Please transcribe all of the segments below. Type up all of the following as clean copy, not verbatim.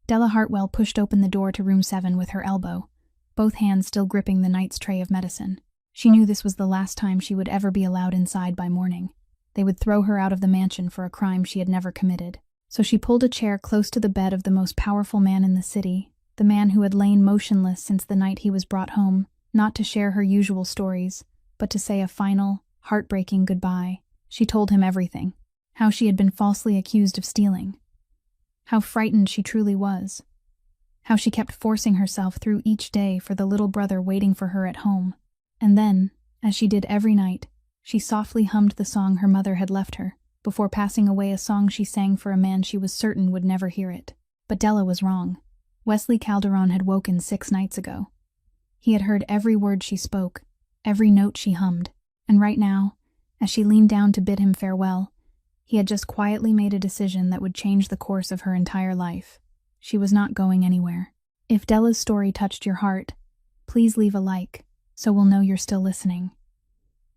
Della Hartwell pushed open the door to room 7 with her elbow, both hands still gripping the knight's tray of medicine. She knew this was the last time she would ever be allowed inside by morning. They would throw her out of the mansion for a crime she had never committed. So she pulled a chair close to the bed of the most powerful man in the city, the man who had lain motionless since the night he was brought home, not to share her usual stories, but to say a final, heartbreaking goodbye. She told him everything. How she had been falsely accused of stealing. How frightened she truly was. How she kept forcing herself through each day for the little brother waiting for her at home. And then, as she did every night, she softly hummed the song her mother had left her, before passing away, a song she sang for a man she was certain would never hear it. But Della was wrong. Wesley Calderon had woken 6 nights ago. He had heard every word she spoke, every note she hummed, and right now, as she leaned down to bid him farewell, he had just quietly made a decision that would change the course of her entire life. She was not going anywhere. If Della's story touched your heart, please leave a like, so we'll know you're still listening.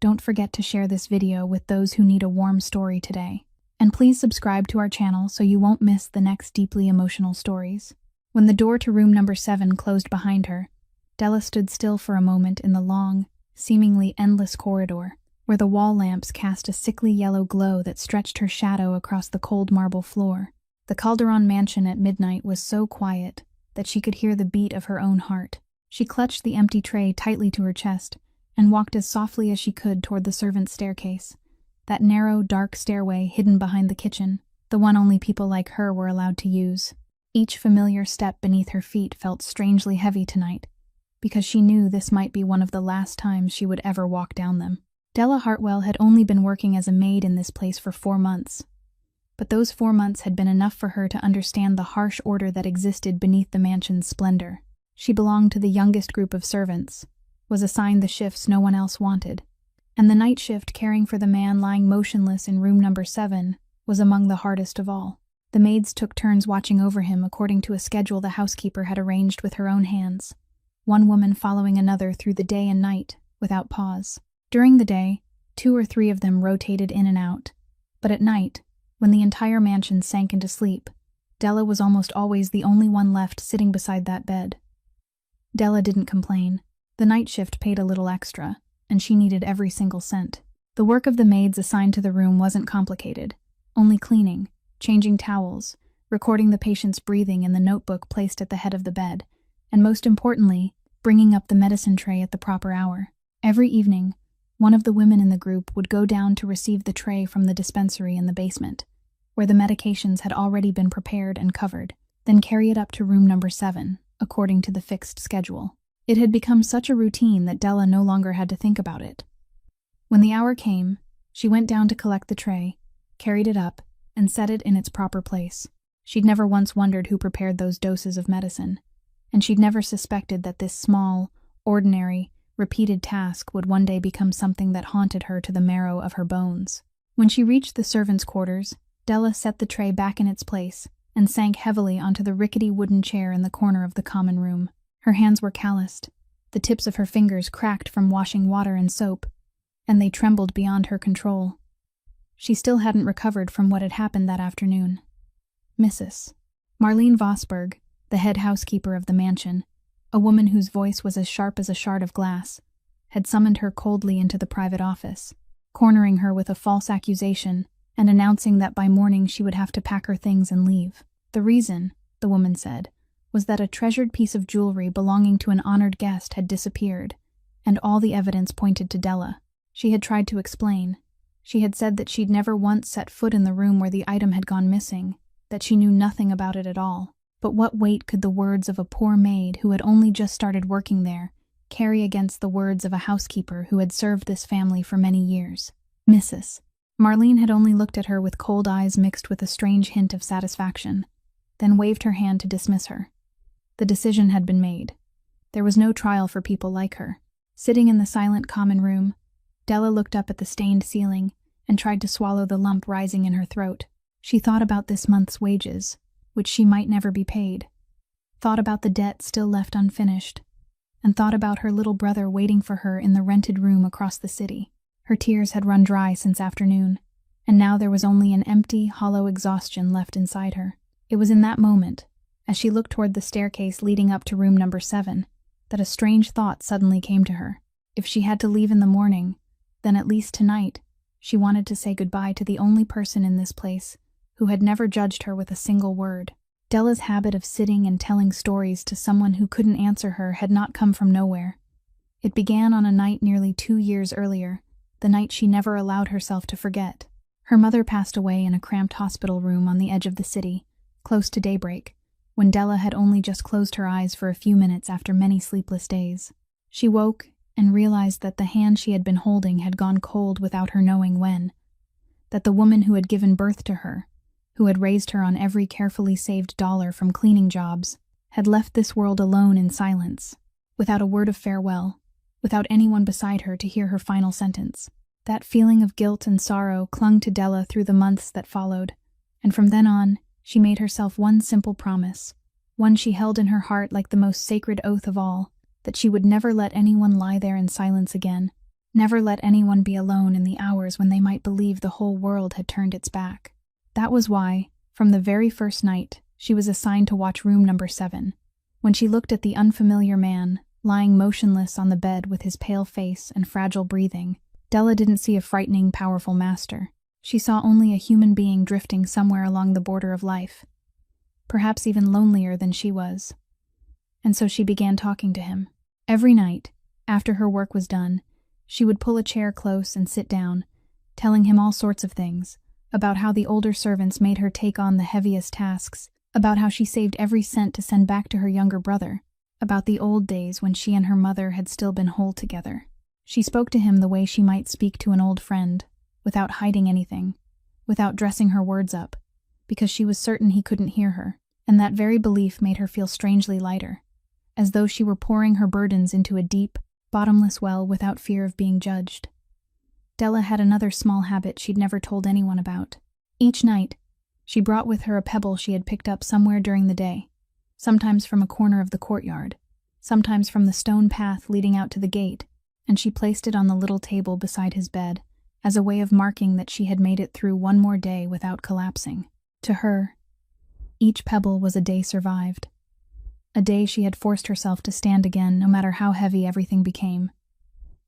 Don't forget to share this video with those who need a warm story today. And please subscribe to our channel so you won't miss the next deeply emotional stories. When the door to room number 7 closed behind her, Della stood still for a moment in the long, seemingly endless corridor, where the wall lamps cast a sickly yellow glow that stretched her shadow across the cold marble floor. The Calderon mansion at midnight was so quiet that she could hear the beat of her own heart. She clutched the empty tray tightly to her chest and walked as softly as she could toward the servants' staircase, that narrow, dark stairway hidden behind the kitchen, the one only people like her were allowed to use. Each familiar step beneath her feet felt strangely heavy tonight, because she knew this might be one of the last times she would ever walk down them. Della Hartwell had only been working as a maid in this place for 4 months, but those 4 months had been enough for her to understand the harsh order that existed beneath the mansion's splendor. She belonged to the youngest group of servants, was assigned the shifts no one else wanted, and the night shift caring for the man lying motionless in room number 7 was among the hardest of all. The maids took turns watching over him according to a schedule the housekeeper had arranged with her own hands, one woman following another through the day and night, without pause. During the day, 2 or 3 of them rotated in and out, but at night, when the entire mansion sank into sleep, Della was almost always the only one left sitting beside that bed. Della didn't complain. The night shift paid a little extra, and she needed every single cent. The work of the maids assigned to the room wasn't complicated, only cleaning, changing towels, recording the patient's breathing in the notebook placed at the head of the bed, and most importantly, bringing up the medicine tray at the proper hour. Every evening, one of the women in the group would go down to receive the tray from the dispensary in the basement, where the medications had already been prepared and covered, then carry it up to room number 7, according to the fixed schedule. It had become such a routine that Della no longer had to think about it. When the hour came, she went down to collect the tray, carried it up, and set it in its proper place. She'd never once wondered who prepared those doses of medicine, and she'd never suspected that this small, ordinary, repeated task would one day become something that haunted her to the marrow of her bones. When she reached the servants' quarters, Della set the tray back in its place and sank heavily onto the rickety wooden chair in the corner of the common room. Her hands were calloused, the tips of her fingers cracked from washing water and soap, and they trembled beyond her control. She still hadn't recovered from what had happened that afternoon. Mrs. Marlene Vosberg, the head housekeeper of the mansion, a woman whose voice was as sharp as a shard of glass, had summoned her coldly into the private office, cornering her with a false accusation and announcing that by morning she would have to pack her things and leave. The reason, the woman said, was that a treasured piece of jewelry belonging to an honored guest had disappeared, and all the evidence pointed to Della. She had tried to explain. She had said that she'd never once set foot in the room where the item had gone missing, that she knew nothing about it at all. But what weight could the words of a poor maid who had only just started working there carry against the words of a housekeeper who had served this family for many years? Mrs. Marlene had only looked at her with cold eyes mixed with a strange hint of satisfaction, then waved her hand to dismiss her. The decision had been made. There was no trial for people like her. Sitting in the silent common room, Della looked up at the stained ceiling and tried to swallow the lump rising in her throat. She thought about this month's wages, which she might never be paid, thought about the debt still left unfinished, and thought about her little brother waiting for her in the rented room across the city. Her tears had run dry since afternoon, and now there was only an empty, hollow exhaustion left inside her. It was in that moment, as she looked toward the staircase leading up to room number 7, that a strange thought suddenly came to her. If she had to leave in the morning, then at least tonight, she wanted to say goodbye to the only person in this place who had never judged her with a single word. Della's habit of sitting and telling stories to someone who couldn't answer her had not come from nowhere. It began on a night nearly 2 years earlier, the night she never allowed herself to forget. Her mother passed away in a cramped hospital room on the edge of the city, close to daybreak, when Della had only just closed her eyes for a few minutes after many sleepless days. She woke and realized that the hand she had been holding had gone cold without her knowing when, that the woman who had given birth to her, who had raised her on every carefully saved dollar from cleaning jobs, had left this world alone in silence, without a word of farewell, without anyone beside her to hear her final sentence. That feeling of guilt and sorrow clung to Della through the months that followed, and from then on, she made herself one simple promise, one she held in her heart like the most sacred oath of all, that she would never let anyone lie there in silence again, never let anyone be alone in the hours when they might believe the whole world had turned its back. That was why, from the very first night, she was assigned to watch room number 7. When she looked at the unfamiliar man, lying motionless on the bed with his pale face and fragile breathing, Della didn't see a frightening, powerful master. She saw only a human being drifting somewhere along the border of life, perhaps even lonelier than she was. And so she began talking to him. Every night, after her work was done, she would pull a chair close and sit down, telling him all sorts of things, about how the older servants made her take on the heaviest tasks, about how she saved every cent to send back to her younger brother, about the old days when she and her mother had still been whole together. She spoke to him the way she might speak to an old friend, without hiding anything, without dressing her words up, because she was certain he couldn't hear her, and that very belief made her feel strangely lighter, as though she were pouring her burdens into a deep, bottomless well without fear of being judged. Della had another small habit she'd never told anyone about. Each night, she brought with her a pebble she had picked up somewhere during the day, sometimes from a corner of the courtyard, sometimes from the stone path leading out to the gate, and she placed it on the little table beside his bed, as a way of marking that she had made it through one more day without collapsing. To her, each pebble was a day survived. A day she had forced herself to stand again, no matter how heavy everything became.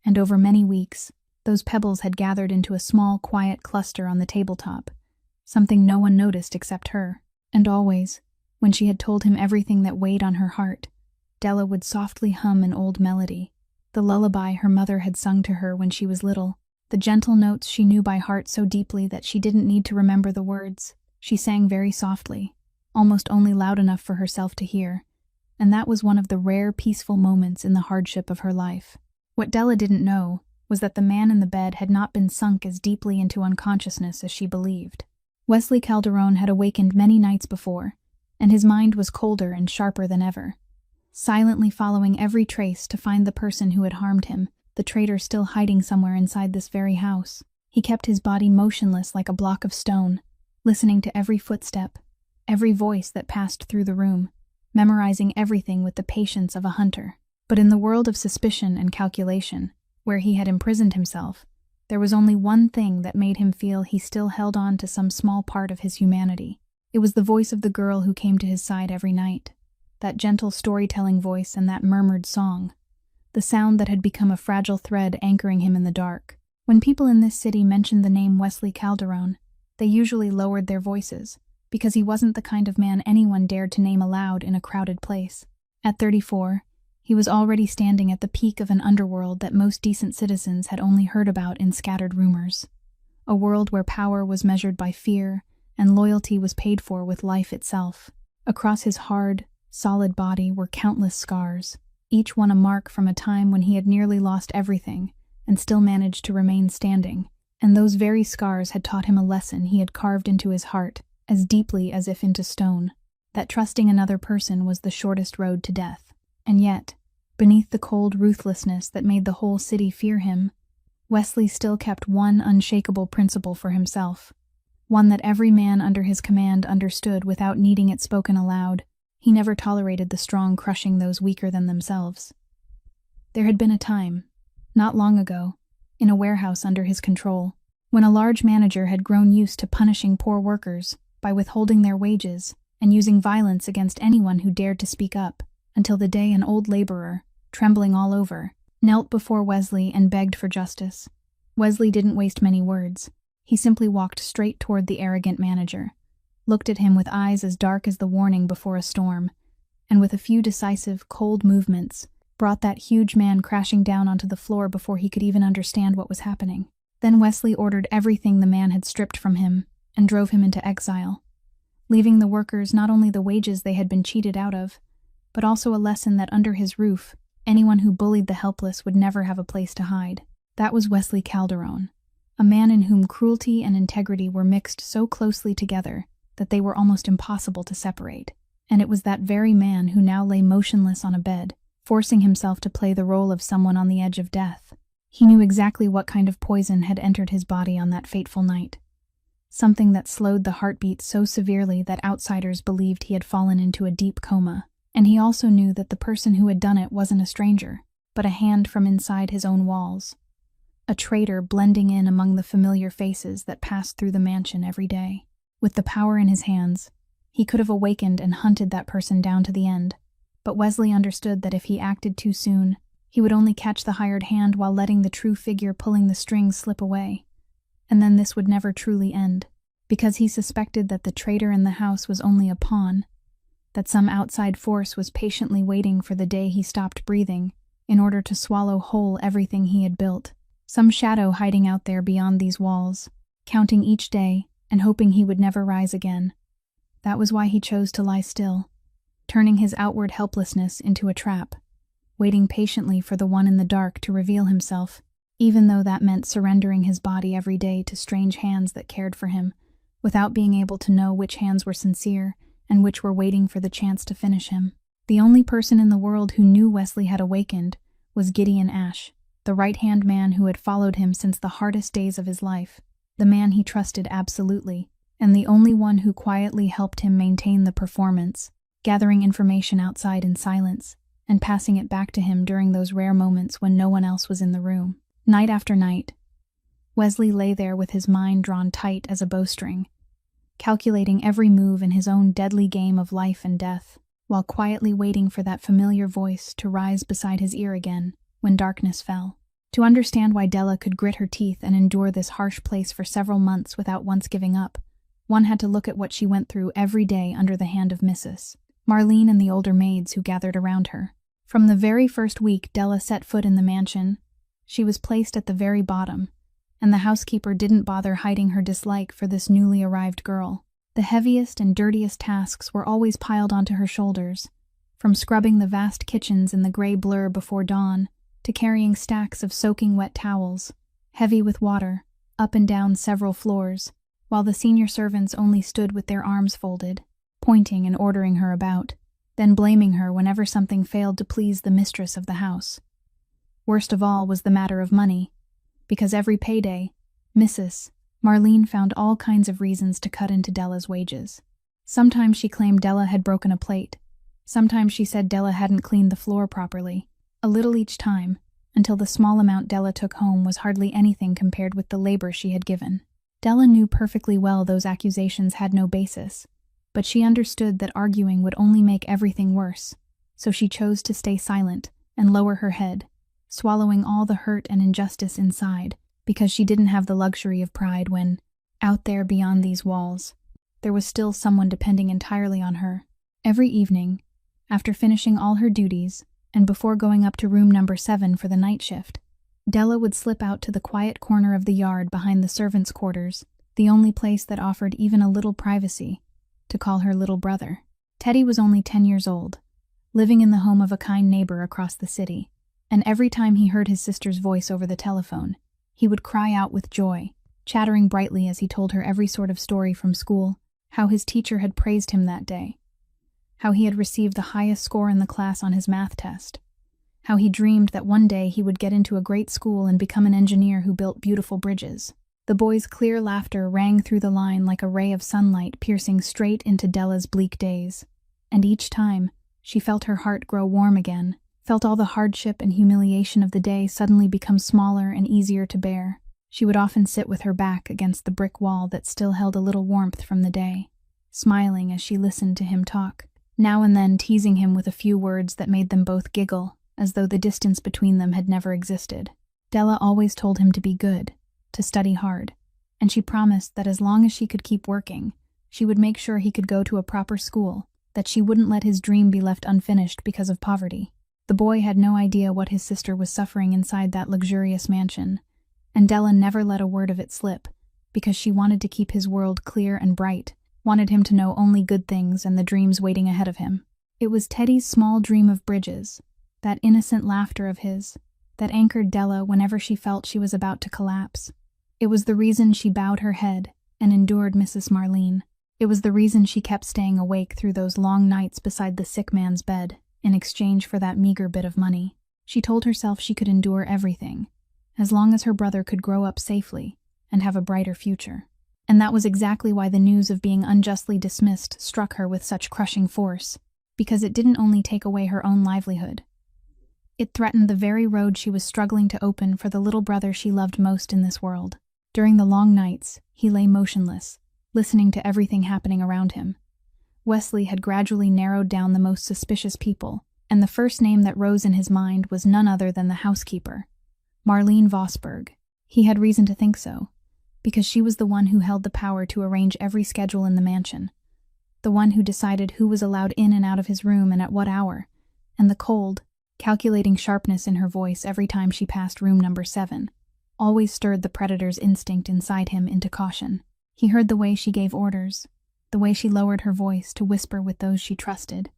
And over many weeks, those pebbles had gathered into a small, quiet cluster on the tabletop, something no one noticed except her. And always, when she had told him everything that weighed on her heart, Della would softly hum an old melody, the lullaby her mother had sung to her when she was little, the gentle notes she knew by heart so deeply that she didn't need to remember the words. She sang very softly, almost only loud enough for herself to hear, and that was one of the rare, peaceful moments in the hardship of her life. What Della didn't know was that the man in the bed had not been sunk as deeply into unconsciousness as she believed. Wesley Calderon had awakened many nights before, and his mind was colder and sharper than ever, silently following every trace to find the person who had harmed him, the traitor still hiding somewhere inside this very house. He kept his body motionless like a block of stone, listening to every footstep, every voice that passed through the room, memorizing everything with the patience of a hunter. But in the world of suspicion and calculation, where he had imprisoned himself, there was only one thing that made him feel he still held on to some small part of his humanity. It was the voice of the girl who came to his side every night, that gentle storytelling voice and that murmured song, the sound that had become a fragile thread anchoring him in the dark. When people in this city mentioned the name Wesley Calderon, they usually lowered their voices, because he wasn't the kind of man anyone dared to name aloud in a crowded place. At 34, he was already standing at the peak of an underworld that most decent citizens had only heard about in scattered rumors. A world where power was measured by fear and loyalty was paid for with life itself. Across his hard, solid body were countless scars, each one a mark from a time when he had nearly lost everything and still managed to remain standing. And those very scars had taught him a lesson he had carved into his heart as deeply as if into stone, that trusting another person was the shortest road to death. And yet, beneath the cold ruthlessness that made the whole city fear him, Wesley still kept one unshakable principle for himself, one that every man under his command understood without needing it spoken aloud. He never tolerated the strong crushing those weaker than themselves. There had been a time, not long ago, in a warehouse under his control, when a large manager had grown used to punishing poor workers by withholding their wages and using violence against anyone who dared to speak up, until the day an old laborer, trembling all over, knelt before Wesley and begged for justice. Wesley didn't waste many words. He simply walked straight toward the arrogant manager, looked at him with eyes as dark as the warning before a storm, and with a few decisive, cold movements, brought that huge man crashing down onto the floor before he could even understand what was happening. Then Wesley ordered everything the man had stripped from him and drove him into exile, leaving the workers not only the wages they had been cheated out of, but also a lesson that under his roof, anyone who bullied the helpless would never have a place to hide. That was Wesley Calderon, a man in whom cruelty and integrity were mixed so closely together that they were almost impossible to separate. And it was that very man who now lay motionless on a bed, forcing himself to play the role of someone on the edge of death. He knew exactly what kind of poison had entered his body on that fateful night. Something that slowed the heartbeat so severely that outsiders believed he had fallen into a deep coma. And he also knew that the person who had done it wasn't a stranger, but a hand from inside his own walls. A traitor blending in among the familiar faces that passed through the mansion every day. With the power in his hands, he could have awakened and hunted that person down to the end. But Wesley understood that if he acted too soon, he would only catch the hired hand while letting the true figure pulling the strings slip away. And then this would never truly end, because he suspected that the traitor in the house was only a pawn, that some outside force was patiently waiting for the day he stopped breathing in order to swallow whole everything he had built. Some shadow hiding out there beyond these walls, counting each day and hoping he would never rise again. That was why he chose to lie still, turning his outward helplessness into a trap, waiting patiently for the one in the dark to reveal himself, even though that meant surrendering his body every day to strange hands that cared for him, without being able to know which hands were sincere and which were waiting for the chance to finish him. The only person in the world who knew Wesley had awakened was Gideon Ash, the right-hand man who had followed him since the hardest days of his life, the man he trusted absolutely, and the only one who quietly helped him maintain the performance, gathering information outside in silence, and passing it back to him during those rare moments when no one else was in the room. Night after night, Wesley lay there with his mind drawn tight as a bowstring, calculating every move in his own deadly game of life and death, while quietly waiting for that familiar voice to rise beside his ear again when darkness fell. To understand why Della could grit her teeth and endure this harsh place for several months without once giving up, one had to look at what she went through every day under the hand of Mrs. Marlene and the older maids who gathered around her. From the very first week Della set foot in the mansion, she was placed at the very bottom, and the housekeeper didn't bother hiding her dislike for this newly arrived girl. The heaviest and dirtiest tasks were always piled onto her shoulders, from scrubbing the vast kitchens in the gray blur before dawn, to carrying stacks of soaking wet towels, heavy with water, up and down several floors, while the senior servants only stood with their arms folded, pointing and ordering her about, then blaming her whenever something failed to please the mistress of the house. Worst of all was the matter of money, because every payday, Mrs. Marlene found all kinds of reasons to cut into Della's wages. Sometimes she claimed Della had broken a plate. Sometimes she said Della hadn't cleaned the floor properly, a little each time, until the small amount Della took home was hardly anything compared with the labor she had given. Della knew perfectly well those accusations had no basis, but she understood that arguing would only make everything worse, so she chose to stay silent and lower her head, swallowing all the hurt and injustice inside, because she didn't have the luxury of pride when, out there beyond these walls, there was still someone depending entirely on her. Every evening, after finishing all her duties, and before going up to room number 7 for the night shift, Della would slip out to the quiet corner of the yard behind the servants' quarters, the only place that offered even a little privacy, to call her little brother. Teddy was only 10 years old, living in the home of a kind neighbor across the city, and every time he heard his sister's voice over the telephone, he would cry out with joy, chattering brightly as he told her every sort of story from school, how his teacher had praised him that day, how he had received the highest score in the class on his math test, how he dreamed that one day he would get into a great school and become an engineer who built beautiful bridges. The boy's clear laughter rang through the line like a ray of sunlight piercing straight into Della's bleak days, and each time, she felt her heart grow warm again, felt all the hardship and humiliation of the day suddenly become smaller and easier to bear. She would often sit with her back against the brick wall that still held a little warmth from the day, smiling as she listened to him talk, now and then teasing him with a few words that made them both giggle, as though the distance between them had never existed. Della always told him to be good, to study hard, and she promised that as long as she could keep working, she would make sure he could go to a proper school, that she wouldn't let his dream be left unfinished because of poverty. The boy had no idea what his sister was suffering inside that luxurious mansion, and Della never let a word of it slip, because she wanted to keep his world clear and bright, wanted him to know only good things and the dreams waiting ahead of him. It was Teddy's small dream of bridges, that innocent laughter of his, that anchored Della whenever she felt she was about to collapse. It was the reason she bowed her head and endured Mrs. Marlene. It was the reason she kept staying awake through those long nights beside the sick man's bed, in exchange for that meager bit of money. She told herself she could endure everything, as long as her brother could grow up safely and have a brighter future. And that was exactly why the news of being unjustly dismissed struck her with such crushing force, because it didn't only take away her own livelihood. It threatened the very road she was struggling to open for the little brother she loved most in this world. During the long nights, he lay motionless, listening to everything happening around him. Wesley had gradually narrowed down the most suspicious people, and the first name that rose in his mind was none other than the housekeeper, Marlene Vosberg. He had reason to think so, because she was the one who held the power to arrange every schedule in the mansion, the one who decided who was allowed in and out of his room and at what hour, and the cold, calculating sharpness in her voice every time she passed room number 7 always stirred the predator's instinct inside him into caution. He heard the way she gave orders, the way she lowered her voice to whisper with those she trusted,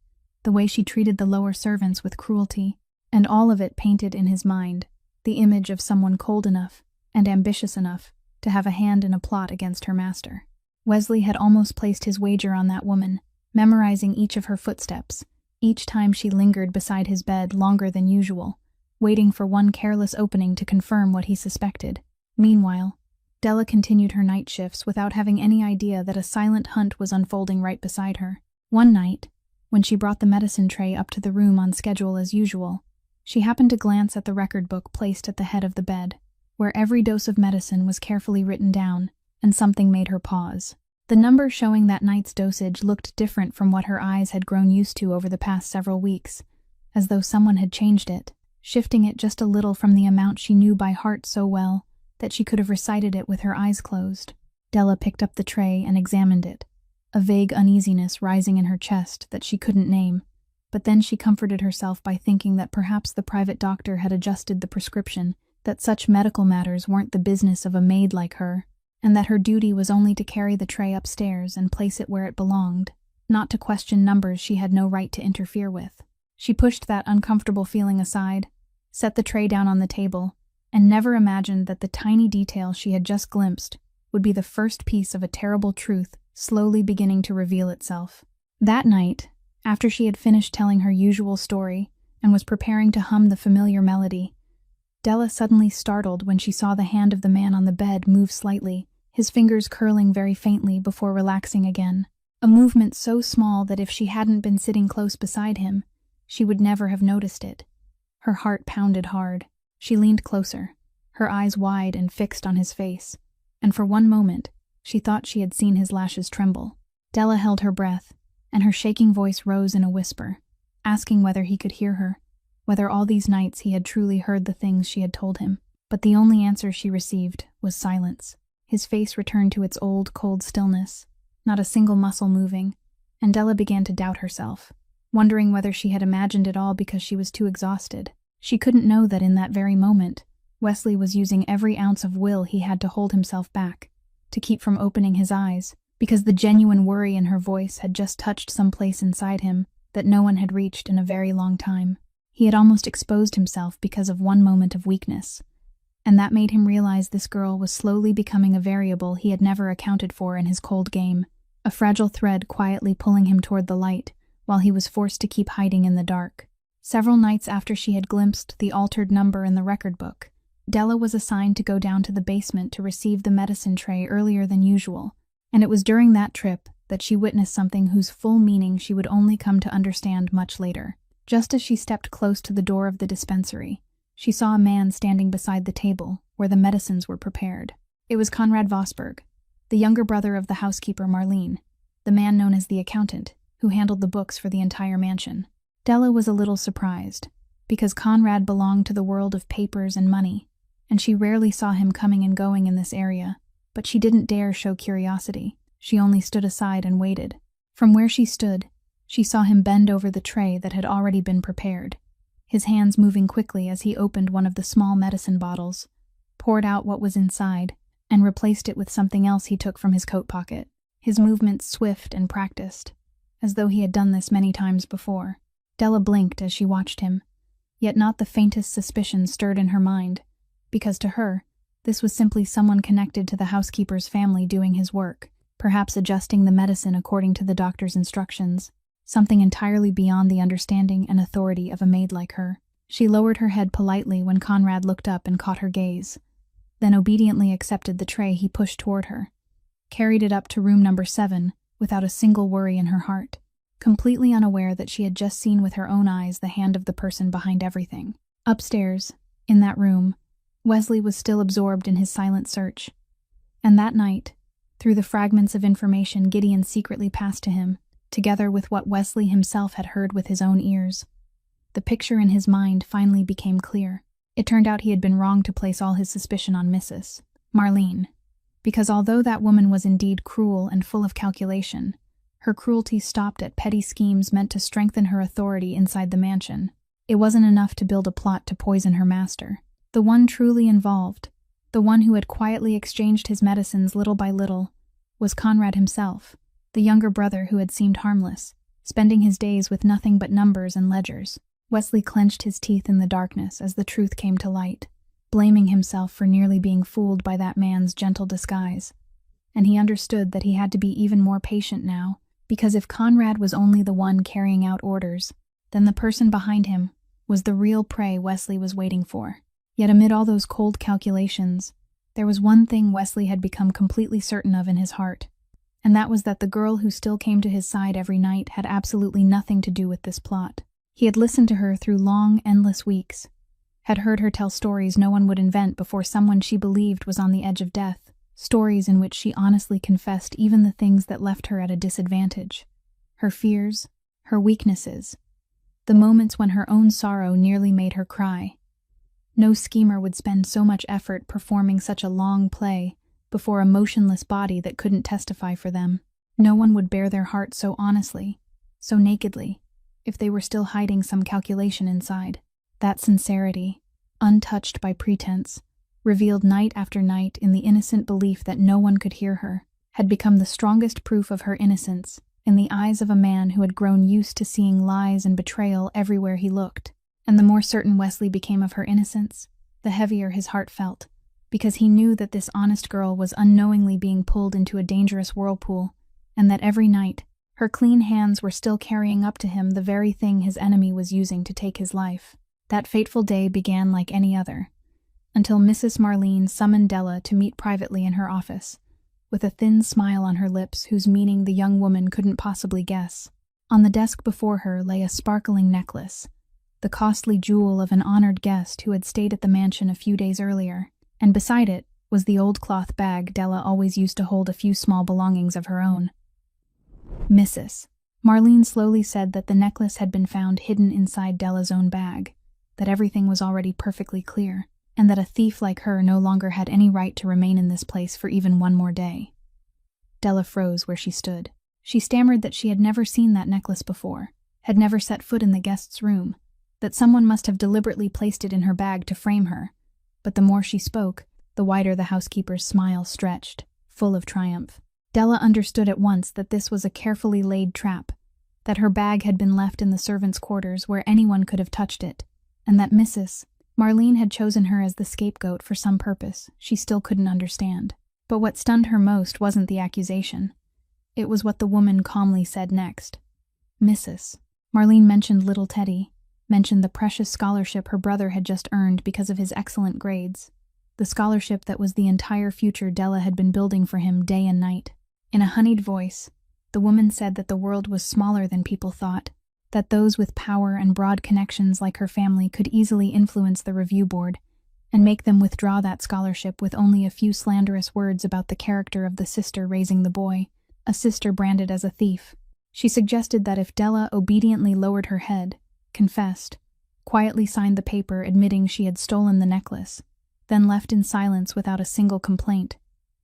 the way she treated the lower servants with cruelty, and all of it painted in his mind the image of someone cold enough and ambitious enough to have a hand in a plot against her master. Wesley had almost placed his wager on that woman, memorizing each of her footsteps, each time she lingered beside his bed longer than usual, waiting for one careless opening to confirm what he suspected. Meanwhile, Della continued her night shifts without having any idea that a silent hunt was unfolding right beside her. One night, when she brought the medicine tray up to the room on schedule as usual, she happened to glance at the record book placed at the head of the bed, where every dose of medicine was carefully written down, and something made her pause. The number showing that night's dosage looked different from what her eyes had grown used to over the past several weeks, as though someone had changed it, shifting it just a little from the amount she knew by heart so well that she could have recited it with her eyes closed. Della picked up the tray and examined it, a vague uneasiness rising in her chest that she couldn't name, but then she comforted herself by thinking that perhaps the private doctor had adjusted the prescription, that such medical matters weren't the business of a maid like her, and that her duty was only to carry the tray upstairs and place it where it belonged, not to question numbers she had no right to interfere with. She pushed that uncomfortable feeling aside, set the tray down on the table, and never imagined that the tiny detail she had just glimpsed would be the first piece of a terrible truth slowly beginning to reveal itself. That night, after she had finished telling her usual story and was preparing to hum the familiar melody, Della suddenly startled when she saw the hand of the man on the bed move slightly, his fingers curling very faintly before relaxing again, a movement so small that if she hadn't been sitting close beside him, she would never have noticed it. Her heart pounded hard. She leaned closer, her eyes wide and fixed on his face, and for one moment, she thought she had seen his lashes tremble. Della held her breath, and her shaking voice rose in a whisper, asking whether he could hear her, whether all these nights he had truly heard the things she had told him. But the only answer she received was silence. His face returned to its old, cold stillness, not a single muscle moving, and Della began to doubt herself, wondering whether she had imagined it all because she was too exhausted. She couldn't know that in that very moment, Wesley was using every ounce of will he had to hold himself back, to keep from opening his eyes, because the genuine worry in her voice had just touched some place inside him that no one had reached in a very long time. He had almost exposed himself because of one moment of weakness, and that made him realize this girl was slowly becoming a variable he had never accounted for in his cold game, a fragile thread quietly pulling him toward the light while he was forced to keep hiding in the dark. Several nights after she had glimpsed the altered number in the record book, Della was assigned to go down to the basement to receive the medicine tray earlier than usual, and it was during that trip that she witnessed something whose full meaning she would only come to understand much later. Just as she stepped close to the door of the dispensary, she saw a man standing beside the table where the medicines were prepared. It was Conrad Vosberg, the younger brother of the housekeeper Marlene, the man known as the accountant, who handled the books for the entire mansion. Della was a little surprised, because Conrad belonged to the world of papers and money, and she rarely saw him coming and going in this area, but she didn't dare show curiosity. She only stood aside and waited. From where she stood, she saw him bend over the tray that had already been prepared, his hands moving quickly as he opened one of the small medicine bottles, poured out what was inside, and replaced it with something else he took from his coat pocket. His movements swift and practiced, as though he had done this many times before. Della blinked as she watched him, yet not the faintest suspicion stirred in her mind, because to her, this was simply someone connected to the housekeeper's family doing his work, perhaps adjusting the medicine according to the doctor's instructions, something entirely beyond the understanding and authority of a maid like her. She lowered her head politely when Conrad looked up and caught her gaze, then obediently accepted the tray he pushed toward her, carried it up to room number 7 without a single worry in her heart, completely unaware that she had just seen with her own eyes the hand of the person behind everything. Upstairs, in that room, Wesley was still absorbed in his silent search. And that night, through the fragments of information Gideon secretly passed to him, together with what Wesley himself had heard with his own ears, the picture in his mind finally became clear. It turned out he had been wrong to place all his suspicion on Mrs. Marlene, because although that woman was indeed cruel and full of calculation, her cruelty stopped at petty schemes meant to strengthen her authority inside the mansion. It wasn't enough to build a plot to poison her master. The one truly involved, the one who had quietly exchanged his medicines little by little, was Conrad himself, the younger brother who had seemed harmless, spending his days with nothing but numbers and ledgers. Wesley clenched his teeth in the darkness as the truth came to light, blaming himself for nearly being fooled by that man's gentle disguise. And he understood that he had to be even more patient now, because if Conrad was only the one carrying out orders, then the person behind him was the real prey Wesley was waiting for. Yet amid all those cold calculations, there was one thing Wesley had become completely certain of in his heart, and that was that the girl who still came to his side every night had absolutely nothing to do with this plot. He had listened to her through long, endless weeks, had heard her tell stories no one would invent before someone she believed was on the edge of death, stories in which she honestly confessed even the things that left her at a disadvantage, her fears, her weaknesses, the moments when her own sorrow nearly made her cry. No schemer would spend so much effort performing such a long play before a motionless body that couldn't testify for them. No one would bare their heart so honestly, so nakedly, if they were still hiding some calculation inside. That sincerity, untouched by pretense, revealed night after night in the innocent belief that no one could hear her, had become the strongest proof of her innocence in the eyes of a man who had grown used to seeing lies and betrayal everywhere he looked. And the more certain Wesley became of her innocence, the heavier his heart felt, because he knew that this honest girl was unknowingly being pulled into a dangerous whirlpool, and that every night, her clean hands were still carrying up to him the very thing his enemy was using to take his life. That fateful day began like any other, until Mrs. Marlene summoned Della to meet privately in her office, with a thin smile on her lips whose meaning the young woman couldn't possibly guess. On the desk before her lay a sparkling necklace, the costly jewel of an honored guest who had stayed at the mansion a few days earlier, and beside it was the old cloth bag Della always used to hold a few small belongings of her own. Mrs. Marlene slowly said that the necklace had been found hidden inside Della's own bag, that everything was already perfectly clear, and that a thief like her no longer had any right to remain in this place for even one more day. Della froze where she stood. She stammered that she had never seen that necklace before, had never set foot in the guest's room, that someone must have deliberately placed it in her bag to frame her. But the more she spoke, the wider the housekeeper's smile stretched, full of triumph. Della understood at once that this was a carefully laid trap, that her bag had been left in the servants' quarters where anyone could have touched it, and that Mrs. Marlene had chosen her as the scapegoat for some purpose she still couldn't understand. But what stunned her most wasn't the accusation. It was what the woman calmly said next. Mrs. Marlene mentioned little Teddy, mentioned the precious scholarship her brother had just earned because of his excellent grades, the scholarship that was the entire future Della had been building for him day and night. In a honeyed voice, the woman said that the world was smaller than people thought, that those with power and broad connections like her family could easily influence the review board and make them withdraw that scholarship with only a few slanderous words about the character of the sister raising the boy, a sister branded as a thief. She suggested that if Della obediently lowered her head, confessed, quietly signed the paper admitting she had stolen the necklace, then left in silence without a single complaint,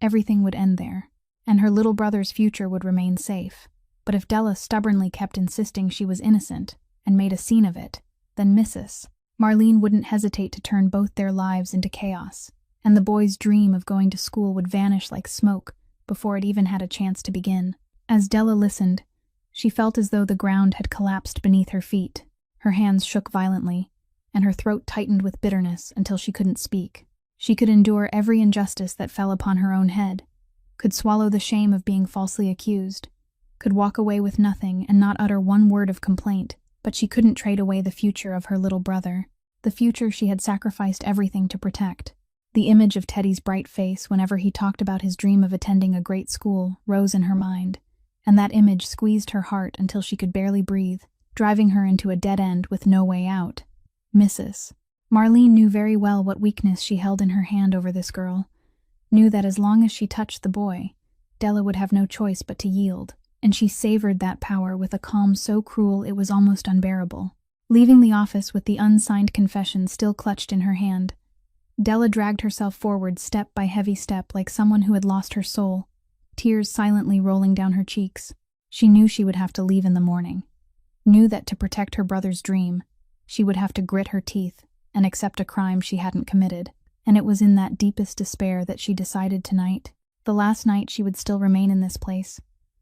everything would end there, and her little brother's future would remain safe. But if Della stubbornly kept insisting she was innocent and made a scene of it, then Mrs. Marlene wouldn't hesitate to turn both their lives into chaos, and the boy's dream of going to school would vanish like smoke before it even had a chance to begin. As Della listened, she felt as though the ground had collapsed beneath her feet. Her hands shook violently, and her throat tightened with bitterness until she couldn't speak. She could endure every injustice that fell upon her own head, could swallow the shame of being falsely accused, could walk away with nothing and not utter one word of complaint, but she couldn't trade away the future of her little brother, the future she had sacrificed everything to protect. The image of Teddy's bright face whenever he talked about his dream of attending a great school rose in her mind, and that image squeezed her heart until she could barely breathe, driving her into a dead end with no way out. Mrs. Marlene knew very well what weakness she held in her hand over this girl, knew that as long as she touched the boy, Della would have no choice but to yield, and she savored that power with a calm so cruel it was almost unbearable. Leaving the office with the unsigned confession still clutched in her hand, Della dragged herself forward step by heavy step like someone who had lost her soul, tears silently rolling down her cheeks. She knew she would have to leave in the morning, knew that to protect her brother's dream, she would have to grit her teeth and accept a crime she hadn't committed, and it was in that deepest despair that she decided tonight, the last night she would still remain in this place.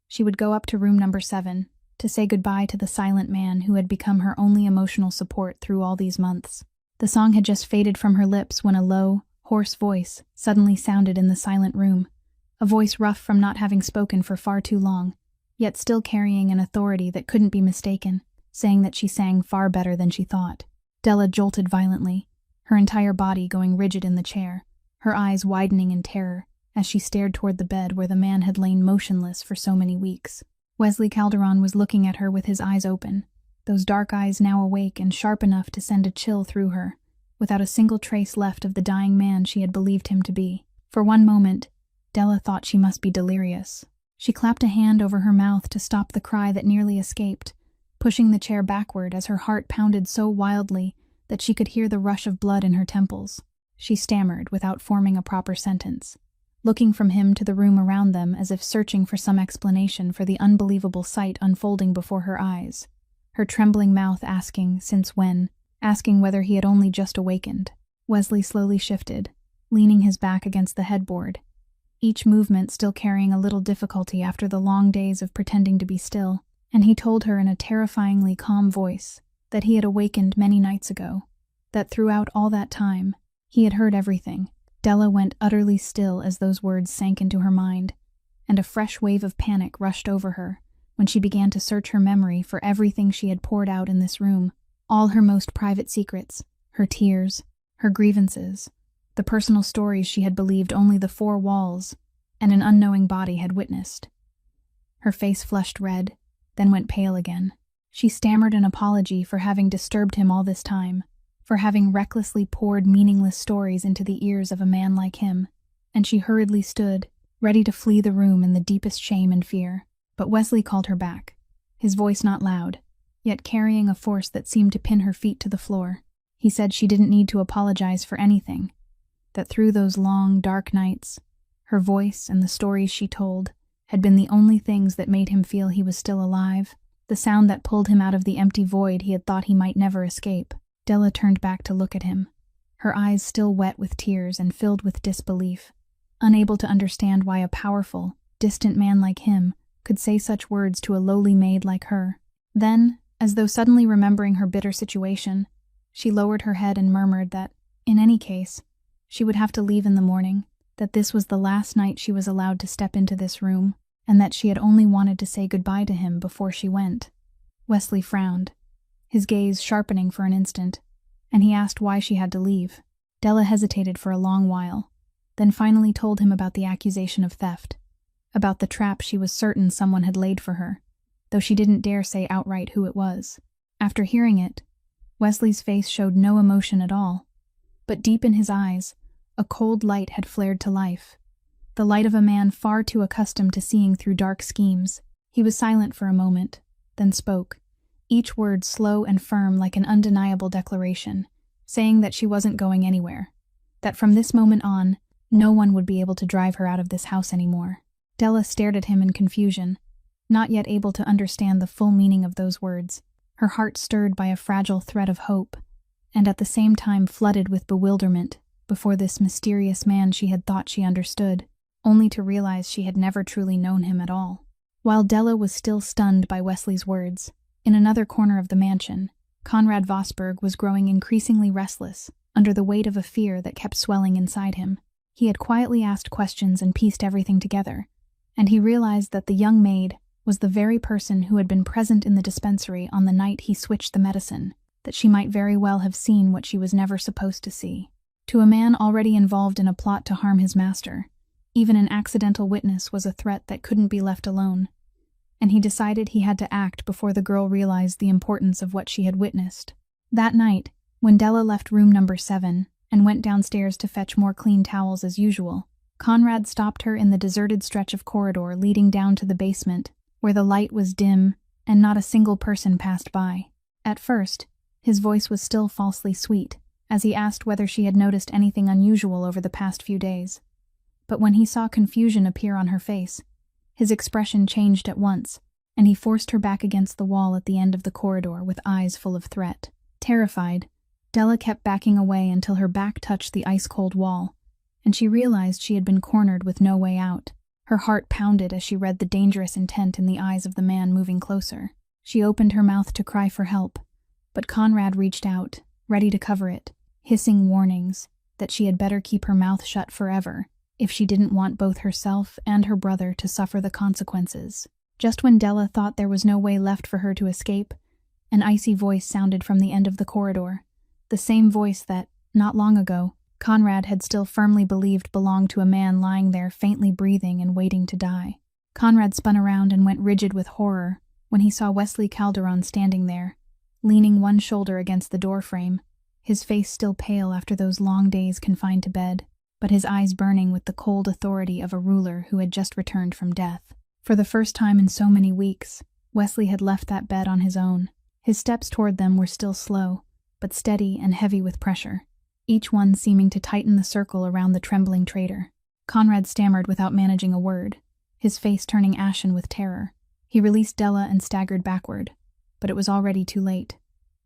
She would go up to room number 7 to say goodbye to the silent man who had become her only emotional support through all these months. The song had just faded from her lips when a low, hoarse voice suddenly sounded in the silent room, a voice rough from not having spoken for far too long, yet still carrying an authority that couldn't be mistaken, saying that she sang far better than she thought. Della jolted violently, her entire body going rigid in the chair, her eyes widening in terror as she stared toward the bed where the man had lain motionless for so many weeks. Wesley Calderon was looking at her with his eyes open, those dark eyes now awake and sharp enough to send a chill through her, without a single trace left of the dying man she had believed him to be. For one moment, Della thought she must be delirious. She clapped a hand over her mouth to stop the cry that nearly escaped, pushing the chair backward as her heart pounded so wildly that she could hear the rush of blood in her temples. She stammered without forming a proper sentence, looking from him to the room around them as if searching for some explanation for the unbelievable sight unfolding before her eyes, her trembling mouth asking since when, asking whether he had only just awakened. Wesley slowly shifted, leaning his back against the headboard, each movement still carrying a little difficulty after the long days of pretending to be still, and he told her in a terrifyingly calm voice that he had awakened many nights ago, that throughout all that time, he had heard everything. Della went utterly still as those words sank into her mind, and a fresh wave of panic rushed over her when she began to search her memory for everything she had poured out in this room, all her most private secrets, her tears, her grievances, the personal stories she had believed only the 4 walls and an unknowing body had witnessed. Her face flushed red, then went pale again. She stammered an apology for having disturbed him all this time, for having recklessly poured meaningless stories into the ears of a man like him, and she hurriedly stood, ready to flee the room in the deepest shame and fear. But Wesley called her back, his voice not loud, yet carrying a force that seemed to pin her feet to the floor. He said she didn't need to apologize for anything, that through those long, dark nights, her voice and the stories she told had been the only things that made him feel he was still alive, the sound that pulled him out of the empty void he had thought he might never escape. Della turned back to look at him, her eyes still wet with tears and filled with disbelief, unable to understand why a powerful, distant man like him could say such words to a lowly maid like her. Then, as though suddenly remembering her bitter situation, she lowered her head and murmured that, in any case, she would have to leave in the morning, that this was the last night she was allowed to step into this room, and that she had only wanted to say goodbye to him before she went. Wesley frowned, his gaze sharpening for an instant, and he asked why she had to leave. Della hesitated for a long while, then finally told him about the accusation of theft, about the trap she was certain someone had laid for her, though she didn't dare say outright who it was. After hearing it, Wesley's face showed no emotion at all, but deep in his eyes, a cold light had flared to life, the light of a man far too accustomed to seeing through dark schemes. He was silent for a moment, then spoke, each word slow and firm like an undeniable declaration, saying that she wasn't going anywhere, that from this moment on, no one would be able to drive her out of this house anymore. Della stared at him in confusion, not yet able to understand the full meaning of those words, her heart stirred by a fragile thread of hope, and at the same time flooded with bewilderment before this mysterious man she had thought she understood, only to realize she had never truly known him at all. While Della was still stunned by Wesley's words, in another corner of the mansion, Conrad Vosberg was growing increasingly restless under the weight of a fear that kept swelling inside him. He had quietly asked questions and pieced everything together, and he realized that the young maid was the very person who had been present in the dispensary on the night he switched the medicine, that she might very well have seen what she was never supposed to see. To a man already involved in a plot to harm his master, even an accidental witness was a threat that couldn't be left alone, and he decided he had to act before the girl realized the importance of what she had witnessed. That night, when Della left room number 7 and went downstairs to fetch more clean towels as usual, Conrad stopped her in the deserted stretch of corridor leading down to the basement, where the light was dim and not a single person passed by. At first, his voice was still falsely sweet, as he asked whether she had noticed anything unusual over the past few days. But when he saw confusion appear on her face, his expression changed at once, and he forced her back against the wall at the end of the corridor with eyes full of threat. Terrified, Della kept backing away until her back touched the ice-cold wall, and she realized she had been cornered with no way out. Her heart pounded as she read the dangerous intent in the eyes of the man moving closer. She opened her mouth to cry for help, but Conrad reached out, ready to cover it, hissing warnings that she had better keep her mouth shut forever if she didn't want both herself and her brother to suffer the consequences. Just when Della thought there was no way left for her to escape, an icy voice sounded from the end of the corridor, the same voice that, not long ago, Conrad had still firmly believed belonged to a man lying there faintly breathing and waiting to die. Conrad spun around and went rigid with horror when he saw Wesley Calderon standing there, leaning one shoulder against the doorframe, his face still pale after those long days confined to bed, but his eyes burning with the cold authority of a ruler who had just returned from death. For the first time in so many weeks, Wesley had left that bed on his own. His steps toward them were still slow, but steady and heavy with pressure, each one seeming to tighten the circle around the trembling traitor. Conrad stammered without managing a word, his face turning ashen with terror. He released Della and staggered backward, but it was already too late.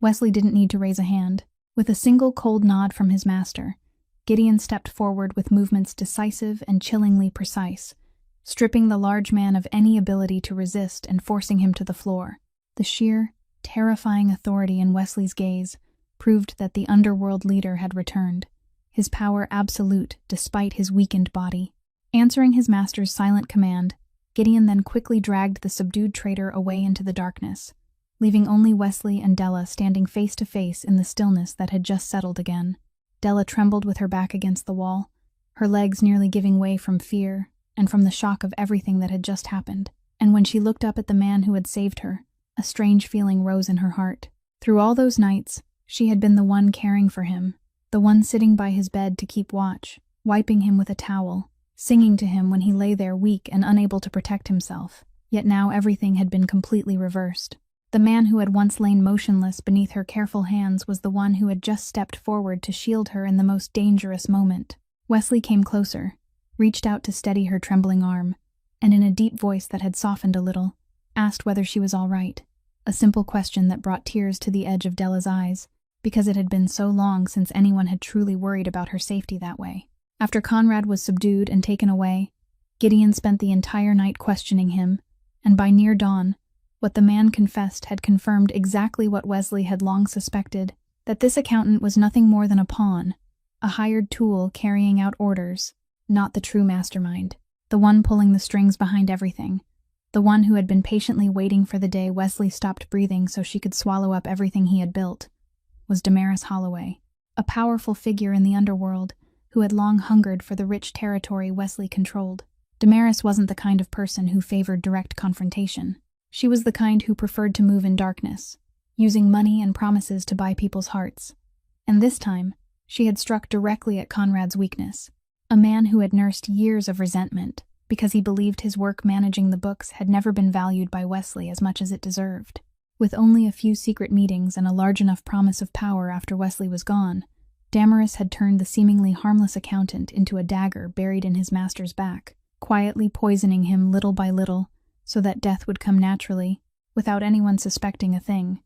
Wesley didn't need to raise a hand. With a single cold nod from his master, Gideon stepped forward with movements decisive and chillingly precise, stripping the large man of any ability to resist and forcing him to the floor. The sheer, terrifying authority in Wesley's gaze proved that the underworld leader had returned, his power absolute despite his weakened body. Answering his master's silent command, Gideon then quickly dragged the subdued traitor away into the darkness, leaving only Wesley and Della standing face to face in the stillness that had just settled again. Della trembled with her back against the wall, her legs nearly giving way from fear and from the shock of everything that had just happened. And when she looked up at the man who had saved her, a strange feeling rose in her heart. Through all those nights, she had been the one caring for him, the one sitting by his bed to keep watch, wiping him with a towel, singing to him when he lay there weak and unable to protect himself. Yet now everything had been completely reversed. The man who had once lain motionless beneath her careful hands was the one who had just stepped forward to shield her in the most dangerous moment. Wesley came closer, reached out to steady her trembling arm, and in a deep voice that had softened a little, asked whether she was all right, a simple question that brought tears to the edge of Della's eyes, because it had been so long since anyone had truly worried about her safety that way. After Conrad was subdued and taken away, Gideon spent the entire night questioning him, and by near dawn, what the man confessed had confirmed exactly what Wesley had long suspected, that this accountant was nothing more than a pawn, a hired tool carrying out orders, not the true mastermind, the one pulling the strings behind everything, the one who had been patiently waiting for the day Wesley stopped breathing so she could swallow up everything he had built, was Damaris Holloway, a powerful figure in the underworld who had long hungered for the rich territory Wesley controlled. Damaris wasn't the kind of person who favored direct confrontation. She was the kind who preferred to move in darkness, using money and promises to buy people's hearts. And this time, she had struck directly at Conrad's weakness. A man who had nursed years of resentment because he believed his work managing the books had never been valued by Wesley as much as it deserved. With only a few secret meetings and a large enough promise of power after Wesley was gone, Damaris had turned the seemingly harmless accountant into a dagger buried in his master's back, quietly poisoning him little by little so that death would come naturally, without anyone suspecting a thing.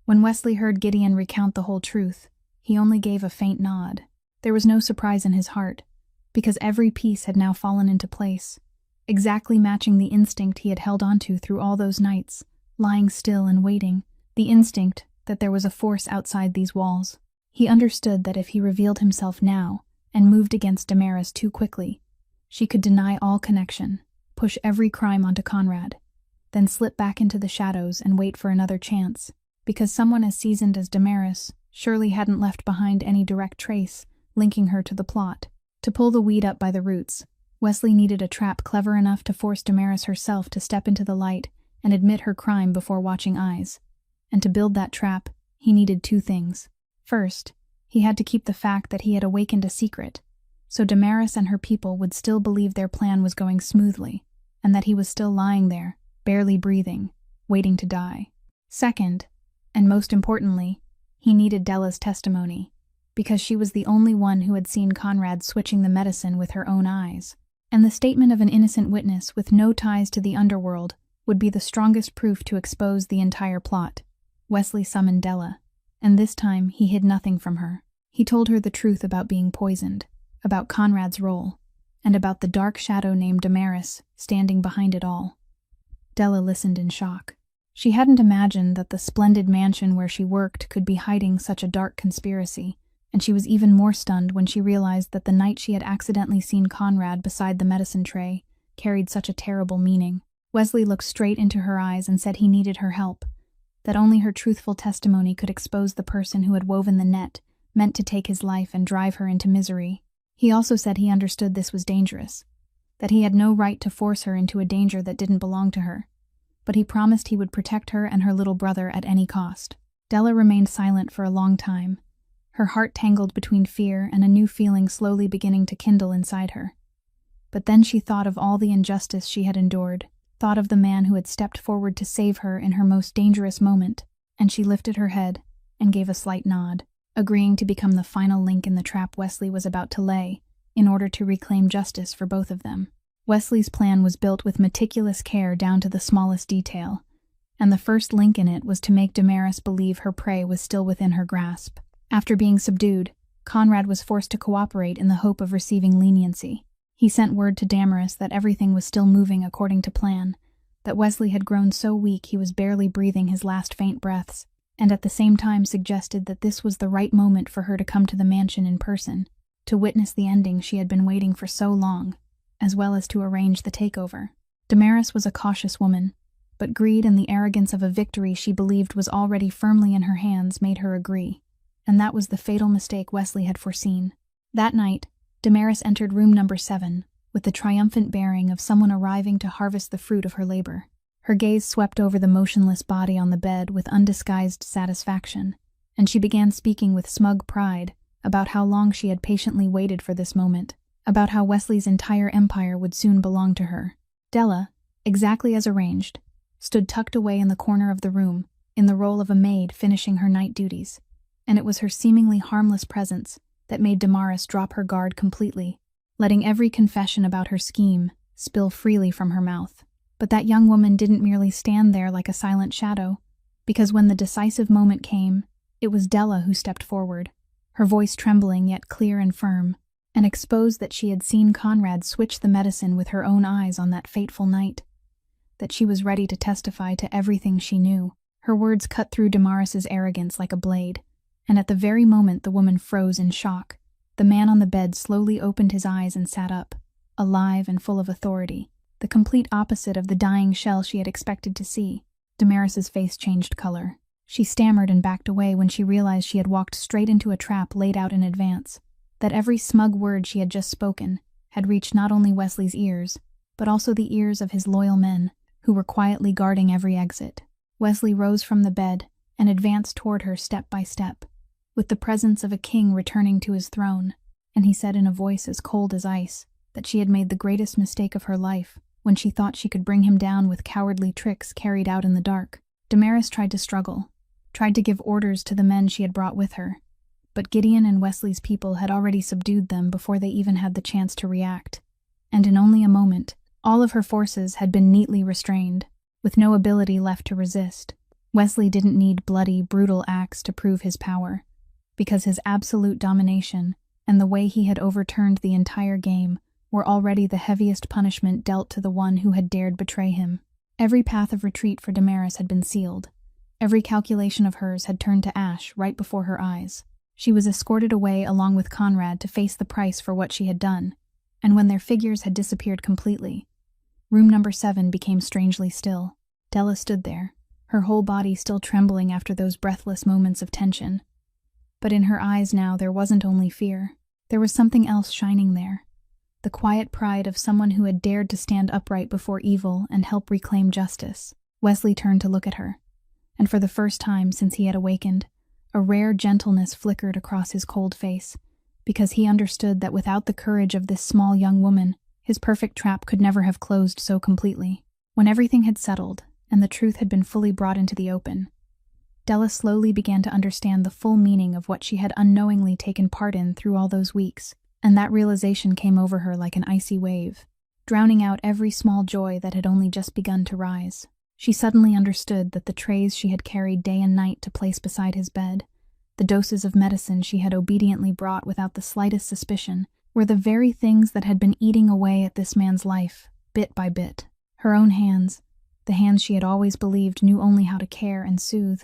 When Wesley heard Gideon recount the whole truth, he only gave a faint nod. There was no surprise in his heart, because every piece had now fallen into place, exactly matching the instinct he had held onto through all those nights, lying still and waiting, the instinct that there was a force outside these walls. He understood that if he revealed himself now and moved against Damaris too quickly, she could deny all connection, push every crime onto Conrad, then slip back into the shadows and wait for another chance, because someone as seasoned as Damaris surely hadn't left behind any direct trace linking her to the plot. To pull the weed up by the roots, Wesley needed a trap clever enough to force Damaris herself to step into the light and admit her crime before watching eyes. And to build that trap, he needed two things. First, he had to keep the fact that he had awakened a secret, so Damaris and her people would still believe their plan was going smoothly, and that he was still lying there, barely breathing, waiting to die. Second, and most importantly, he needed Della's testimony, because she was the only one who had seen Conrad switching the medicine with her own eyes. And the statement of an innocent witness with no ties to the underworld would be the strongest proof to expose the entire plot. Wesley summoned Della, and this time he hid nothing from her. He told her the truth about being poisoned, about Conrad's role, and about the dark shadow named Damaris standing behind it all. Della listened in shock. She hadn't imagined that the splendid mansion where she worked could be hiding such a dark conspiracy, and she was even more stunned when she realized that the night she had accidentally seen Conrad beside the medicine tray carried such a terrible meaning. Wesley looked straight into her eyes and said he needed her help, that only her truthful testimony could expose the person who had woven the net meant to take his life and drive her into misery. He also said he understood this was dangerous, that he had no right to force her into a danger that didn't belong to her, but he promised he would protect her and her little brother at any cost. Della remained silent for a long time, her heart tangled between fear and a new feeling slowly beginning to kindle inside her. But then she thought of all the injustice she had endured, thought of the man who had stepped forward to save her in her most dangerous moment, and she lifted her head and gave a slight nod, agreeing to become the final link in the trap Wesley was about to lay, in order to reclaim justice for both of them. Wesley's plan was built with meticulous care down to the smallest detail, and the first link in it was to make Damaris believe her prey was still within her grasp. After being subdued, Conrad was forced to cooperate in the hope of receiving leniency. He sent word to Damaris that everything was still moving according to plan, that Wesley had grown so weak he was barely breathing his last faint breaths, and at the same time suggested that this was the right moment for her to come to the mansion in person, to witness the ending she had been waiting for so long, as well as to arrange the takeover. Damaris was a cautious woman, but greed and the arrogance of a victory she believed was already firmly in her hands made her agree, and that was the fatal mistake Wesley had foreseen. That night, Damaris entered room number 7, with the triumphant bearing of someone arriving to harvest the fruit of her labor. Her gaze swept over the motionless body on the bed with undisguised satisfaction, and she began speaking with smug pride about how long she had patiently waited for this moment, about how Wesley's entire empire would soon belong to her. Della, exactly as arranged, stood tucked away in the corner of the room, in the role of a maid finishing her night duties, and it was her seemingly harmless presence that made Damaris drop her guard completely, letting every confession about her scheme spill freely from her mouth. But that young woman didn't merely stand there like a silent shadow, because when the decisive moment came, it was Della who stepped forward, her voice trembling yet clear and firm, and exposed that she had seen Conrad switch the medicine with her own eyes on that fateful night, that she was ready to testify to everything she knew. Her words cut through Damaris's arrogance like a blade, and at the very moment the woman froze in shock, the man on the bed slowly opened his eyes and sat up, alive and full of authority, the complete opposite of the dying shell she had expected to see. Damaris's face changed color. She stammered and backed away when she realized she had walked straight into a trap laid out in advance, that every smug word she had just spoken had reached not only Wesley's ears, but also the ears of his loyal men, who were quietly guarding every exit. Wesley rose from the bed and advanced toward her step by step, with the presence of a king returning to his throne. and he said in a voice as cold as ice that she had made the greatest mistake of her life when she thought she could bring him down with cowardly tricks carried out in the dark. Damaris tried to struggle, tried to give orders to the men she had brought with her, but Gideon and Wesley's people had already subdued them before they even had the chance to react. And in only a moment, all of her forces had been neatly restrained, with no ability left to resist. Wesley didn't need bloody, brutal acts to prove his power, because his absolute domination and the way he had overturned the entire game were already the heaviest punishment dealt to the one who had dared betray him. Every path of retreat for Damaris had been sealed. Every calculation of hers had turned to ash right before her eyes. She was escorted away along with Conrad to face the price for what she had done, and when their figures had disappeared completely, room number 7 became strangely still. Della stood there, her whole body still trembling after those breathless moments of tension. But in her eyes now there wasn't only fear. There was something else shining there. The quiet pride of someone who had dared to stand upright before evil and help reclaim justice. Wesley turned to look at her, and for the first time since he had awakened, a rare gentleness flickered across his cold face, because he understood that without the courage of this small young woman, his perfect trap could never have closed so completely. When everything had settled, and the truth had been fully brought into the open, Della slowly began to understand the full meaning of what she had unknowingly taken part in through all those weeks, and that realization came over her like an icy wave, drowning out every small joy that had only just begun to rise. She suddenly understood that the trays she had carried day and night to place beside his bed, the doses of medicine she had obediently brought without the slightest suspicion, were the very things that had been eating away at this man's life, bit by bit. Her own hands, the hands she had always believed knew only how to care and soothe,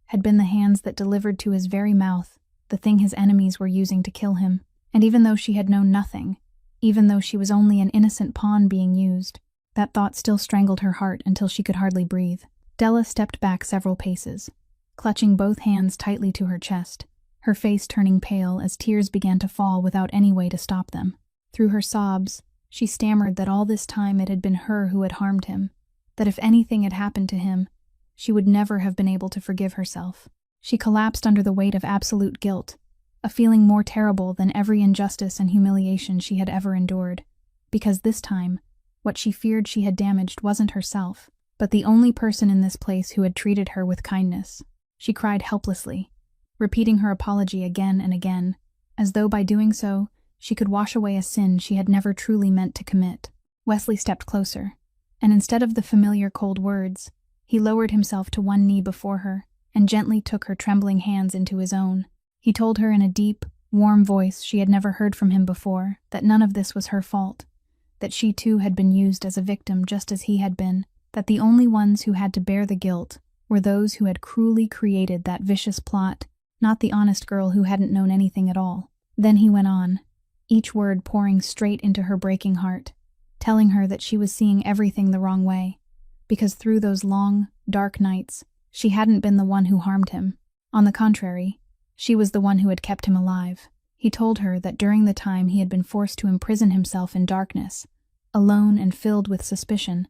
had been the hands that delivered to his very mouth the thing his enemies were using to kill him. And even though she had known nothing, even though she was only an innocent pawn being used, that thought still strangled her heart until she could hardly breathe. Della stepped back several paces, clutching both hands tightly to her chest, her face turning pale as tears began to fall without any way to stop them. Through her sobs, she stammered that all this time it had been her who had harmed him, that if anything had happened to him, she would never have been able to forgive herself. She collapsed under the weight of absolute guilt, a feeling more terrible than every injustice and humiliation she had ever endured, because this time, what she feared she had damaged wasn't herself, but the only person in this place who had treated her with kindness. She cried helplessly, repeating her apology again and again, as though by doing so, she could wash away a sin she had never truly meant to commit. Wesley stepped closer, and instead of the familiar cold words, he lowered himself to one knee before her and gently took her trembling hands into his own. He told her in a deep, warm voice she had never heard from him before that none of this was her fault, that she too had been used as a victim just as he had been, that the only ones who had to bear the guilt were those who had cruelly created that vicious plot, not the honest girl who hadn't known anything at all. Then he went on, each word pouring straight into her breaking heart, telling her that she was seeing everything the wrong way, because through those long, dark nights, she hadn't been the one who harmed him. On the contrary, she was the one who had kept him alive. He told her that during the time he had been forced to imprison himself in darkness, alone and filled with suspicion,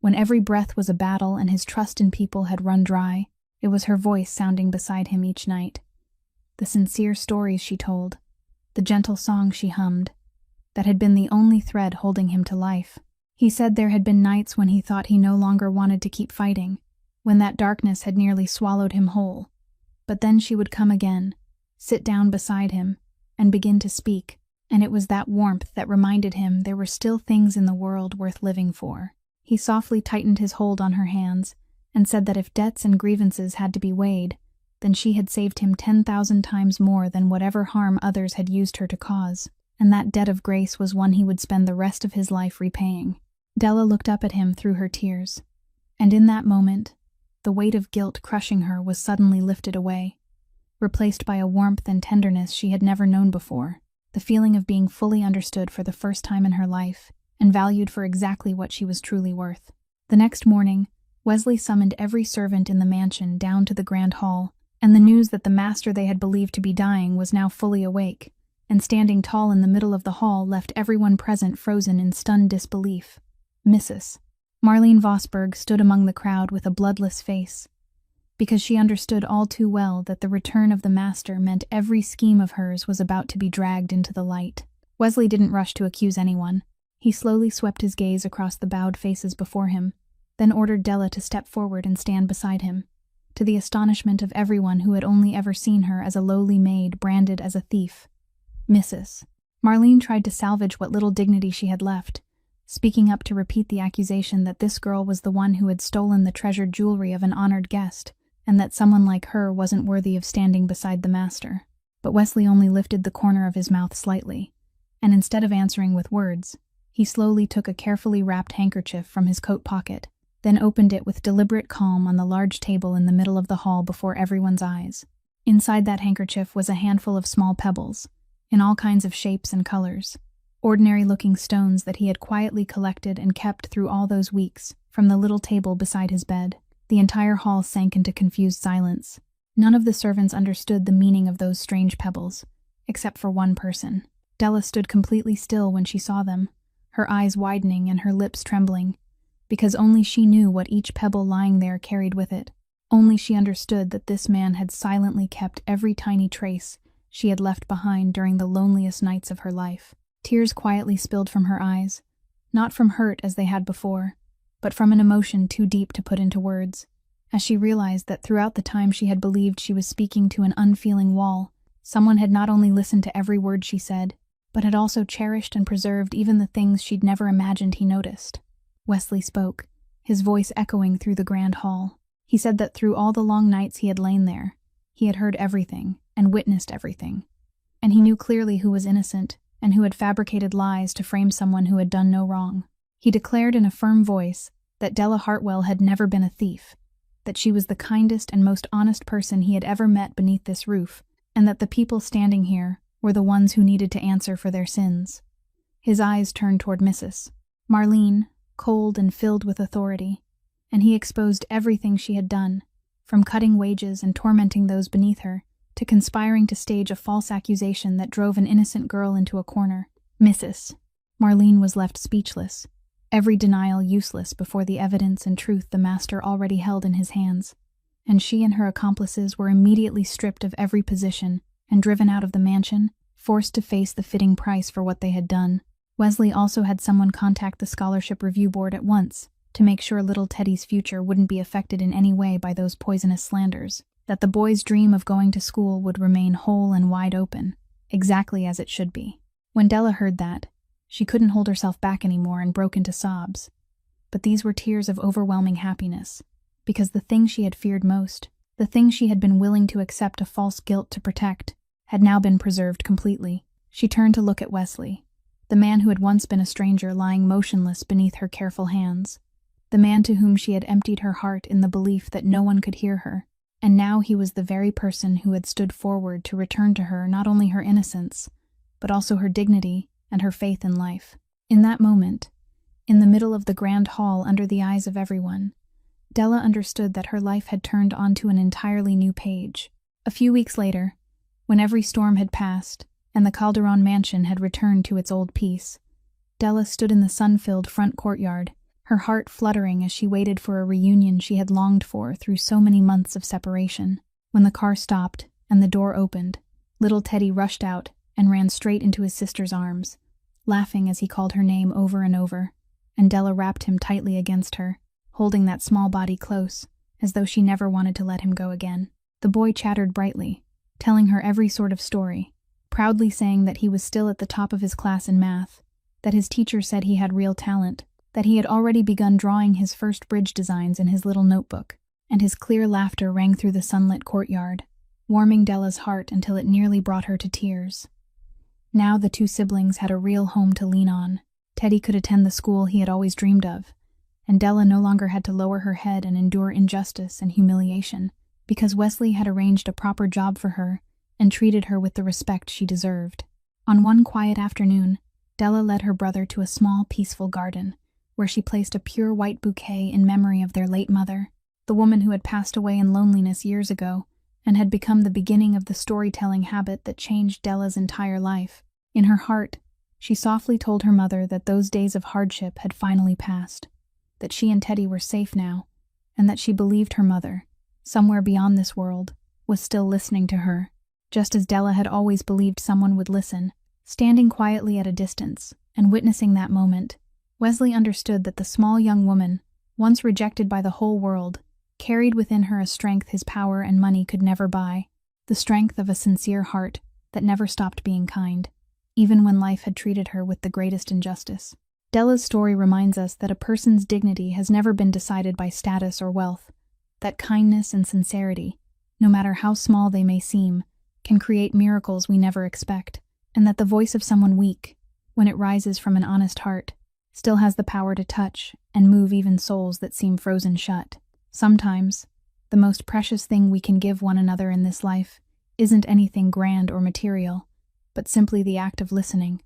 when every breath was a battle and his trust in people had run dry, it was her voice sounding beside him each night. The sincere stories she told, the gentle songs she hummed, that had been the only thread holding him to life. He said there had been nights when he thought he no longer wanted to keep fighting, when that darkness had nearly swallowed him whole. But then she would come again, sit down beside him, and begin to speak, and it was that warmth that reminded him there were still things in the world worth living for. He softly tightened his hold on her hands, and said that if debts and grievances had to be weighed, then she had saved him 10,000 times more than whatever harm others had used her to cause, and that debt of grace was one he would spend the rest of his life repaying. Della looked up at him through her tears, and in that moment, the weight of guilt crushing her was suddenly lifted away, replaced by a warmth and tenderness she had never known before, the feeling of being fully understood for the first time in her life, and valued for exactly what she was truly worth. The next morning, Wesley summoned every servant in the mansion down to the grand hall, and the news that the master they had believed to be dying was now fully awake, and standing tall in the middle of the hall left everyone present frozen in stunned disbelief. Mrs. Marlene Vosberg stood among the crowd with a bloodless face, because she understood all too well that the return of the master meant every scheme of hers was about to be dragged into the light. Wesley didn't rush to accuse anyone. He slowly swept his gaze across the bowed faces before him, then ordered Della to step forward and stand beside him. To the astonishment of everyone who had only ever seen her as a lowly maid branded as a thief. Mrs. Marlene tried to salvage what little dignity she had left, speaking up to repeat the accusation that this girl was the one who had stolen the treasured jewelry of an honored guest, and that someone like her wasn't worthy of standing beside the master. But Wesley only lifted the corner of his mouth slightly, and instead of answering with words, he slowly took a carefully wrapped handkerchief from his coat pocket, then opened it with deliberate calm on the large table in the middle of the hall before everyone's eyes. Inside that handkerchief was a handful of small pebbles, in all kinds of shapes and colors, ordinary-looking stones that he had quietly collected and kept through all those weeks, from the little table beside his bed. The entire hall sank into confused silence. None of the servants understood the meaning of those strange pebbles, except for one person. Della stood completely still when she saw them, her eyes widening and her lips trembling, because only she knew what each pebble lying there carried with it. Only she understood that this man had silently kept every tiny trace she had left behind during the loneliest nights of her life. Tears quietly spilled from her eyes, not from hurt as they had before, but from an emotion too deep to put into words, as she realized that throughout the time she had believed she was speaking to an unfeeling wall, someone had not only listened to every word she said, but had also cherished and preserved even the things she'd never imagined he noticed. Wesley spoke, his voice echoing through the grand hall. He said that through all the long nights he had lain there, he had heard everything and witnessed everything, and he knew clearly who was innocent and who had fabricated lies to frame someone who had done no wrong. He declared in a firm voice that Della Hartwell had never been a thief, that she was the kindest and most honest person he had ever met beneath this roof, and that the people standing here were the ones who needed to answer for their sins. His eyes turned toward Mrs. Marlene, cold and filled with authority, and he exposed everything she had done, from cutting wages and tormenting those beneath her, to conspiring to stage a false accusation that drove an innocent girl into a corner. Mrs. Marlene was left speechless, every denial useless before the evidence and truth the master already held in his hands, and she and her accomplices were immediately stripped of every position and driven out of the mansion, forced to face the fitting price for what they had done. Wesley also had someone contact the Scholarship Review Board at once to make sure little Teddy's future wouldn't be affected in any way by those poisonous slanders, that the boy's dream of going to school would remain whole and wide open, exactly as it should be. When Della heard that, she couldn't hold herself back anymore and broke into sobs. But these were tears of overwhelming happiness, because the thing she had feared most, the thing she had been willing to accept a false guilt to protect, had now been preserved completely. She turned to look at Wesley, the man who had once been a stranger lying motionless beneath her careful hands, the man to whom she had emptied her heart in the belief that no one could hear her, and now he was the very person who had stood forward to return to her not only her innocence, but also her dignity and her faith in life. In that moment, in the middle of the grand hall under the eyes of everyone, Della understood that her life had turned onto an entirely new page. A few weeks later, when every storm had passed and the Calderon mansion had returned to its old peace, Della stood in the sun-filled front courtyard, her heart fluttering as she waited for a reunion she had longed for through so many months of separation. When the car stopped and the door opened, little Teddy rushed out and ran straight into his sister's arms, laughing as he called her name over and over, and Della wrapped him tightly against her, holding that small body close, as though she never wanted to let him go again. The boy chattered brightly, telling her every sort of story, proudly saying that he was still at the top of his class in math, that his teacher said he had real talent, that he had already begun drawing his first bridge designs in his little notebook, and his clear laughter rang through the sunlit courtyard, warming Della's heart until it nearly brought her to tears. Now the two siblings had a real home to lean on. Teddy could attend the school he had always dreamed of, and Della no longer had to lower her head and endure injustice and humiliation, because Wesley had arranged a proper job for her and treated her with the respect she deserved. On one quiet afternoon, Della led her brother to a small, peaceful garden, where she placed a pure white bouquet in memory of their late mother, the woman who had passed away in loneliness years ago and had become the beginning of the storytelling habit that changed Della's entire life. In her heart, she softly told her mother that those days of hardship had finally passed, that she and Teddy were safe now, and that she believed her mother, somewhere beyond this world, was still listening to her, just as Della had always believed someone would listen. Standing quietly at a distance and witnessing that moment, Wesley understood that the small young woman, once rejected by the whole world, carried within her a strength his power and money could never buy, the strength of a sincere heart that never stopped being kind, even when life had treated her with the greatest injustice. Della's story reminds us that a person's dignity has never been decided by status or wealth, that kindness and sincerity, no matter how small they may seem, can create miracles we never expect, and that the voice of someone weak, when it rises from an honest heart, still has the power to touch and move even souls that seem frozen shut. Sometimes, the most precious thing we can give one another in this life isn't anything grand or material, but simply the act of listening,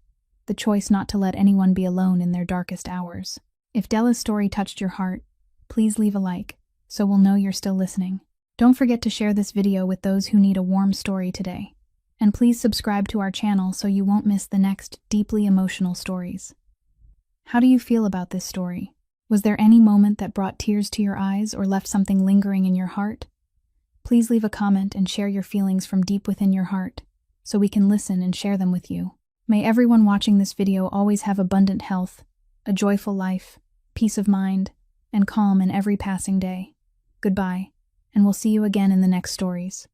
the choice not to let anyone be alone in their darkest hours. If Della's story touched your heart, please leave a like, so we'll know you're still listening. Don't forget to share this video with those who need a warm story today. And please subscribe to our channel so you won't miss the next deeply emotional stories. How do you feel about this story? Was there any moment that brought tears to your eyes or left something lingering in your heart? Please leave a comment and share your feelings from deep within your heart, so we can listen and share them with you. May everyone watching this video always have abundant health, a joyful life, peace of mind, and calm in every passing day. Goodbye, and we'll see you again in the next stories.